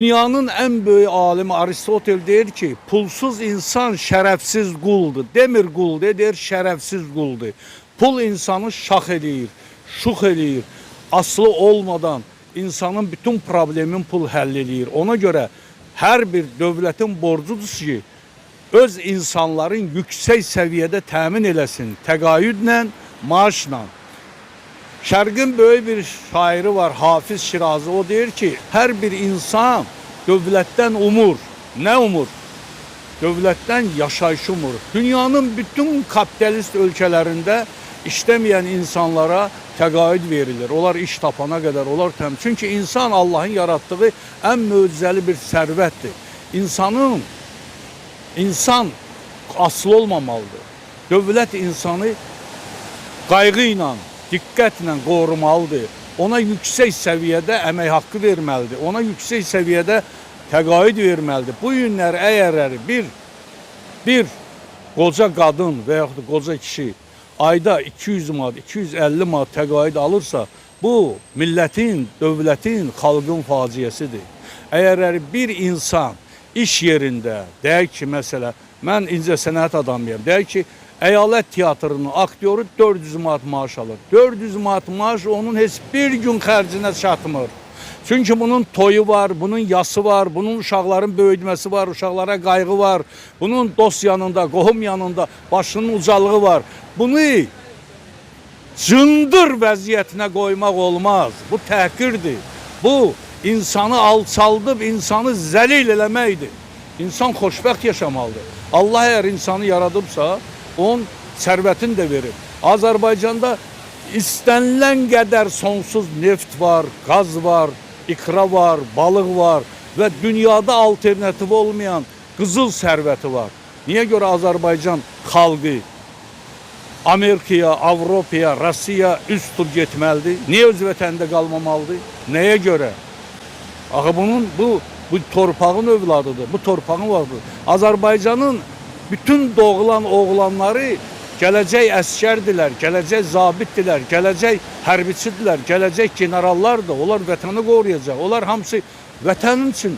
Dünyanın en büyük alimi Aristotel deyir ki, pulsuz insan şərəfsiz quldur. Demir qul deyir, şərəfsiz quldur. Pul insanı şax eləyir, şux eləyir. Aslı olmadan insanın bütün problemin pul həll eləyir. Ona görə hər bir dövlətin borcudur ki, öz insanların yüksək səviyyədə təmin eləsin, təqaüdlə, maaşla. Şərqin böyük bir şairi var, Hafiz Şirazi. O deyir ki, hər bir insan dövlətdən umur. Nə umur? Dövlətdən yaşayış umur. Dünyanın bütün kapitalist ölkələrində işləməyən insanlara təqaüd verilir. Onlar iş tapana qədər, onlar təmin. Çünki insan Allahın yaratdığı ən möcüzəli bir sərvətdir. İnsan asılı olmamalıdır. Dövlət insanı qayğı ilə, diqqətlə qorumalıdır. Ona yüksək səviyyədə əmək haqqı verməlidir. Ona yüksək səviyyədə təqaüd verməlidir. Bu günlər əgər bir qoca qadın və yaxud da qoca kişi ayda 200 manat, 250 manat təqaüd alırsa, bu millətin, dövlətin, xalqın faciəsidir. Əgər bir insan iş yerində, deyək ki, məsələ, mən incəsənət adamıyam, deyək ki, əyalət teatrının aktyoru 400 manat maaş alır. 400 manat maaş onun heç bir gün xərcinə çatmır. Çünki bunun toyu var, bunun yası var, bunun uşaqların böyütməsi var, uşaqlara qayğı var, bunun dost yanında, qohum yanında başının ucalığı var. Bunu cındır vəziyyətinə qoymaq olmaz. Bu təhqirdir. Bu, insanı alçaldıb, insanı zəlil eləməkdir. İnsan xoşbəxt yaşamalıdır. Allah əgər insanı yaradıbsa, onun sərvətini də verir. Azərbaycanda istənilən qədər sonsuz neft var, qaz var, ikra var, balıq var və dünyada alternativ olmayan qızıl sərvəti var. Niyə görə Azərbaycan xalqı Amerikaya, Avropaya, Rusiyaya üst tur getməlidir? Niyə öz vətənində qalmamalıdır? Nəyə görə? Axı bu torpağın övladıdır, bu torpağın vardır. Azərbaycanın bütün doğulan oğlanları gələcək əskərdirlər, gələcək zabitdirlər, gələcək hərbiçidirlər, gələcək generallardır. Onlar vətəni qoruyacaq. Onlar hamısı vətənin üçün